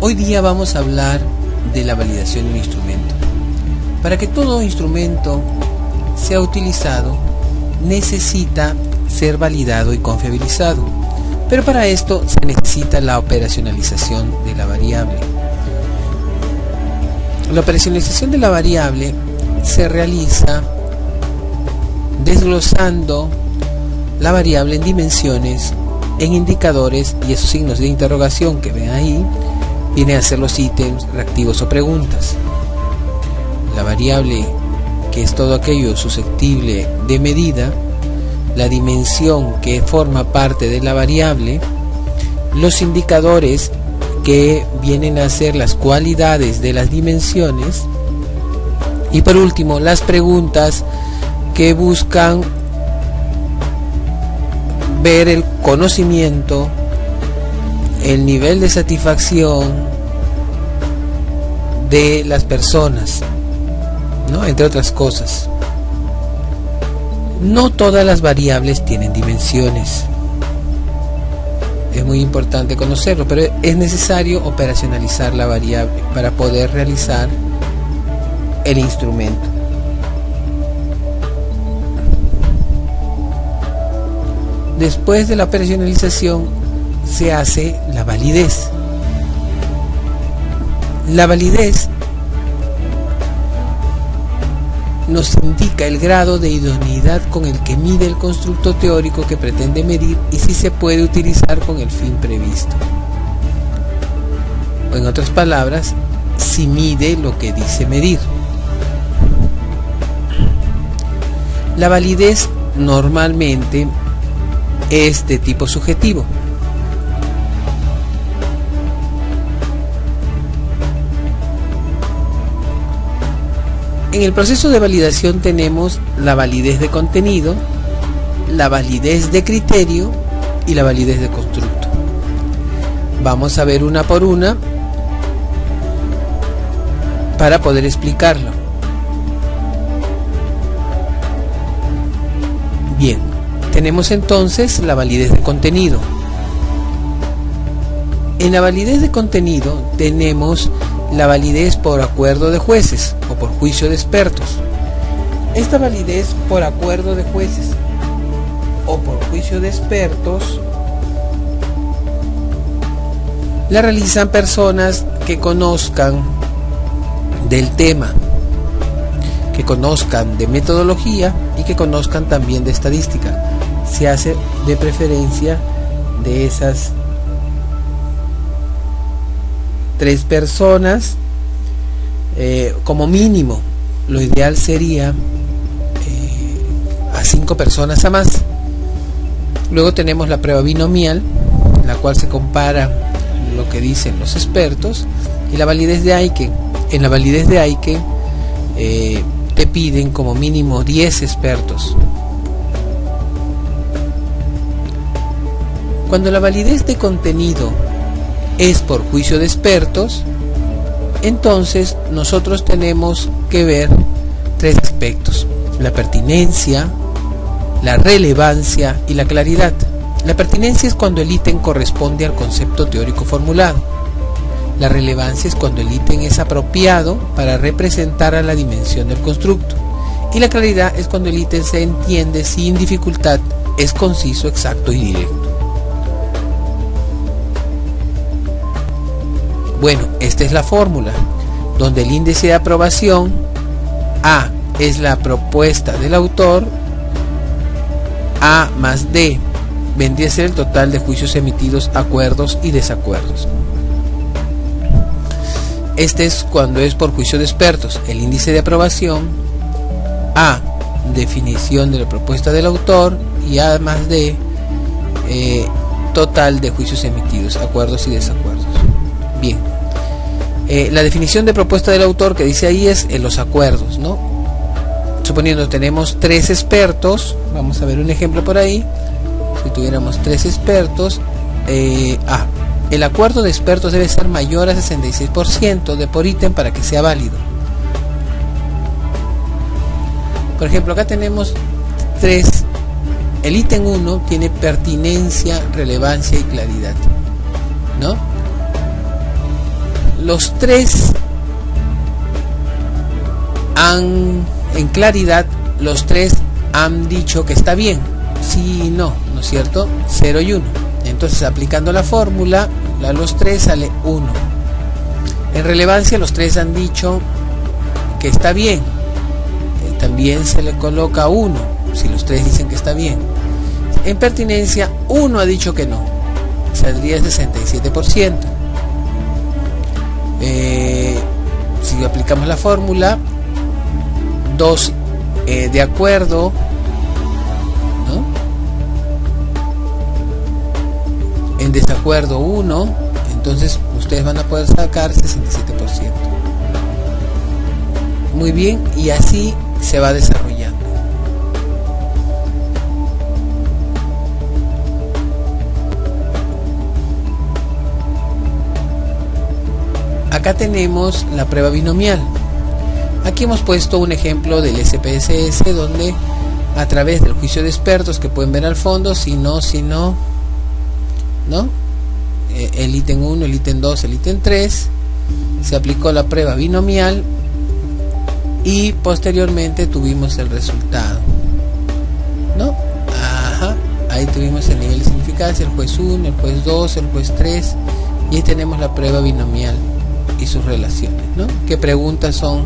Hoy día vamos a hablar de la validación de un instrumento. Para que todo instrumento sea utilizado, necesita ser validado y confiabilizado. Pero para esto se necesita la operacionalización de la variable. La operacionalización de la variable se realiza desglosando la variable en dimensiones, en indicadores, y esos signos de interrogación que ven ahí vienen a ser los ítems, reactivos o preguntas. La variable, que es todo aquello susceptible de medida, la dimensión, que forma parte de la variable, los indicadores, que vienen a ser las cualidades de las dimensiones, y por último las preguntas, que buscan ver el conocimiento, el nivel de satisfacción de las personas, ¿no? Entre otras cosas. No todas las variables tienen dimensiones. Es muy importante conocerlo, pero es necesario operacionalizar la variable para poder realizar el instrumento. Después de la operacionalización se hace la validez. La validez nos indica el grado de idoneidad con el que mide el constructo teórico que pretende medir y si se puede utilizar con el fin previsto. O en otras palabras, si mide lo que dice medir. La validez normalmente es de tipo subjetivo. En el proceso de validación tenemos la validez de contenido, la validez de criterio y la validez de constructo. Vamos a ver una por una para poder explicarlo. Bien, tenemos entonces la validez de contenido. En la validez de contenido tenemos la validez por acuerdo de jueces o por juicio de expertos. Esta validez por acuerdo de jueces o por juicio de expertos la realizan personas que conozcan del tema, que conozcan de metodología y que conozcan también de estadística. Se hace de preferencia de esas 3 personas, como mínimo. Lo ideal sería a 5 personas a más. Luego tenemos la prueba binomial, en la cual se compara lo que dicen los expertos, y la validez de Aiken. En la validez de Aiken te piden como mínimo 10 expertos. Cuando la validez de contenido es por juicio de expertos, entonces nosotros tenemos que ver 3 aspectos: la pertinencia, la relevancia y la claridad. La pertinencia es cuando el ítem corresponde al concepto teórico formulado. La relevancia es cuando el ítem es apropiado para representar a la dimensión del constructo. Y la claridad es cuando el ítem se entiende sin dificultad, es conciso, exacto y directo. Bueno, esta es la fórmula, donde el índice de aprobación A es la propuesta del autor, A más D vendría a ser el total de juicios emitidos, acuerdos y desacuerdos. Este es cuando es por juicio de expertos. El índice de aprobación, A, definición de la propuesta del autor, y A más D, total de juicios emitidos, acuerdos y desacuerdos. Bien, la definición de propuesta del autor que dice ahí es en los acuerdos, ¿no? Suponiendo tenemos 3 expertos, vamos a ver un ejemplo por ahí. Si tuviéramos 3 expertos, el acuerdo de expertos debe ser mayor a 66% de por ítem para que sea válido. Por ejemplo, acá tenemos 3. El ítem 1 tiene pertinencia, relevancia y claridad, ¿no? los tres en claridad, los tres han dicho que está bien, sí y no, ¿no es cierto? 0 y 1. Entonces, aplicando la fórmula, a los tres sale 1. En relevancia, los tres han dicho que está bien, también se le coloca 1 si los tres dicen que está bien. En pertinencia, 1 ha dicho que no, saldría 67%. Si aplicamos la fórmula, 2 de acuerdo, ¿no? En desacuerdo 1, entonces ustedes van a poder sacar 67%. Muy bien, y así se va desarrollando. Acá tenemos la prueba binomial. Aquí hemos puesto un ejemplo del SPSS donde a través del juicio de expertos que pueden ver al fondo, si no, ¿no? El ítem 1, el ítem 2, el ítem 3, se aplicó la prueba binomial y posteriormente tuvimos el resultado, ¿no? Ajá, ahí tuvimos el nivel de significancia, el juez 1, el juez 2, el juez 3, y ahí tenemos la prueba binomial y sus relaciones, ¿no? ¿Qué preguntas son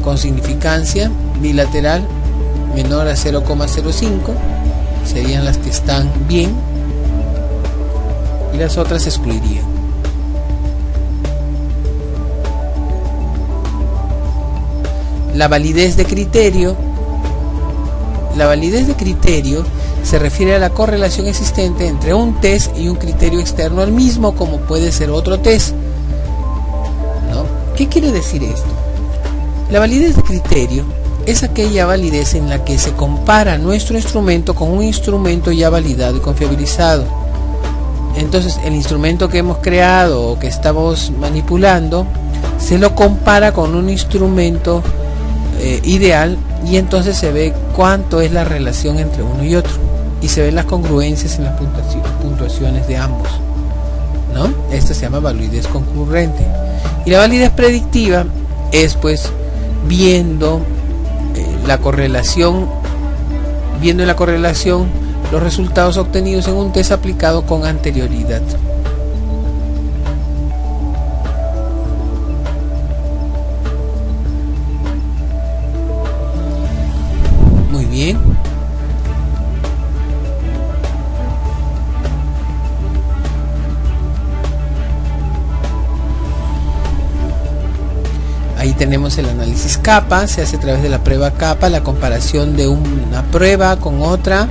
con significancia bilateral menor a 0,05? Serían las que están bien y las otras se excluirían. La validez de criterio. La validez de criterio se refiere a la correlación existente entre un test y un criterio externo al mismo, como puede ser otro test, ¿no? ¿Qué quiere decir esto? La validez de criterio es aquella validez en la que se compara nuestro instrumento con un instrumento ya validado y confiabilizado. Entonces, el instrumento que hemos creado o que estamos manipulando se lo compara con un instrumento ideal, y entonces se ve cuánto es la relación entre uno y otro, y se ven las congruencias en las puntuaciones de ambos, ¿no? Esto se llama validez concurrente. Y la validez predictiva es pues viendo la correlación los resultados obtenidos en un test aplicado con anterioridad. Muy bien. Ahí tenemos el análisis capa, se hace a través de la prueba capa, la comparación de una prueba con otra,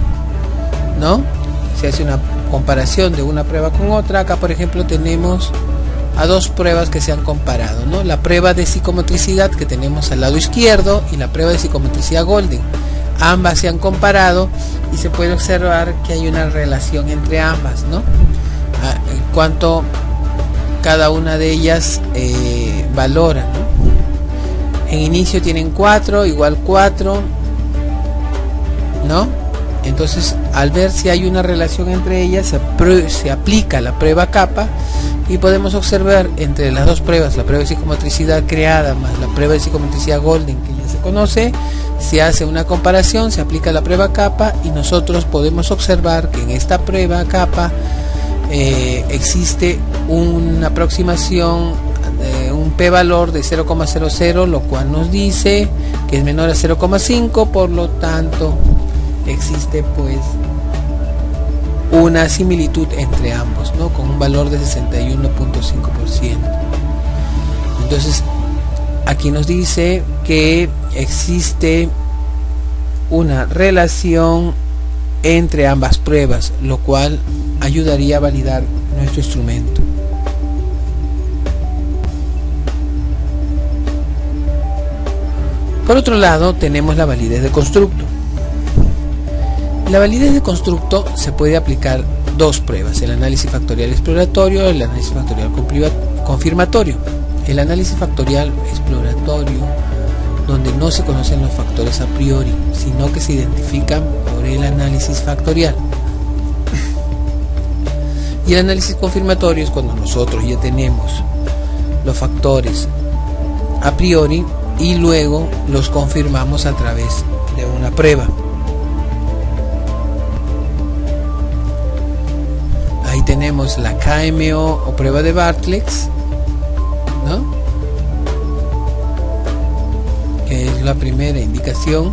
¿no? Se hace una comparación de una prueba con otra. Acá, por ejemplo, tenemos a dos pruebas que se han comparado, ¿no? La prueba de psicomotricidad que tenemos al lado izquierdo y la prueba de psicomotricidad Golden. Ambas se han comparado y se puede observar que hay una relación entre ambas, ¿no? En cuanto cada una de ellas valora, ¿no? En inicio tienen 4, igual 4, ¿no? Entonces, al ver si hay una relación entre ellas, se aplica la prueba capa y podemos observar entre las dos pruebas, la prueba de psicomotricidad creada más la prueba de psicomotricidad Golden, que ya se conoce, se hace una comparación, se aplica la prueba capa y nosotros podemos observar que en esta prueba capa existe una aproximación, un p-valor de 0,00, lo cual nos dice que es menor a 0,5, por lo tanto existe pues una similitud entre ambos, ¿no? Con un valor de 61.5%. Entonces aquí nos dice que existe una relación entre ambas pruebas, lo cual ayudaría a validar nuestro instrumento. Por otro lado, tenemos la validez de constructo. La validez de constructo se puede aplicar dos pruebas: el análisis factorial exploratorio y el análisis factorial confirmatorio. El análisis factorial exploratorio, donde no se conocen los factores a priori, sino que se identifican por el análisis factorial. Y el análisis confirmatorio es cuando nosotros ya tenemos los factores a priori y luego los confirmamos a través de una prueba. Ahí tenemos la KMO o prueba de Bartlett's, ¿no? Que es la primera indicación.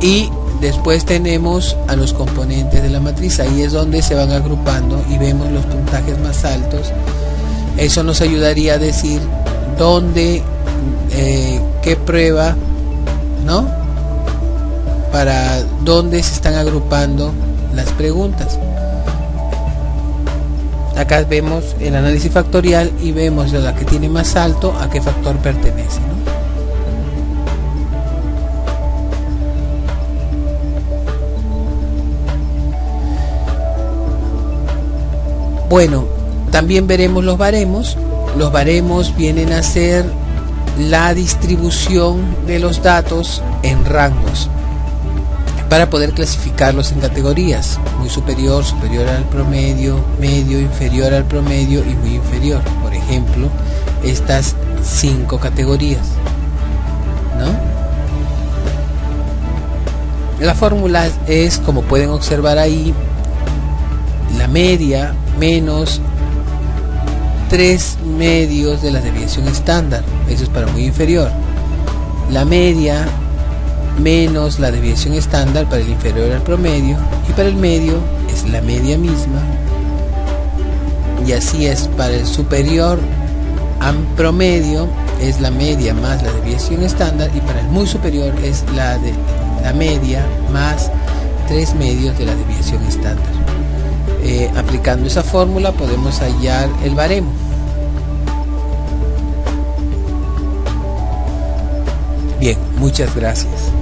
Y después tenemos a los componentes de la matriz. Ahí es donde se van agrupando y vemos los puntajes más altos. Eso nos ayudaría a decir dónde, qué prueba, ¿no? Para dónde se están agrupando las preguntas. Acá vemos el análisis factorial y vemos de la que tiene más alto a qué factor pertenece, ¿no? Bueno, también veremos los baremos. Los baremos vienen a ser la distribución de los datos en rangos para poder clasificarlos en categorías: muy superior, superior al promedio, medio, inferior al promedio y muy inferior. Por ejemplo, estas 5 categorías, ¿no? La fórmula es, como pueden observar ahí, la media menos 3 medios de la desviación estándar. Eso es para muy inferior. La media menos la desviación estándar para el inferior al promedio, y para el medio es la media misma, y así es para el superior al promedio es la media más la desviación estándar, y para el muy superior es la media más 3 medios de la desviación estándar. Aplicando esa fórmula podemos hallar el baremo. Bien, muchas gracias.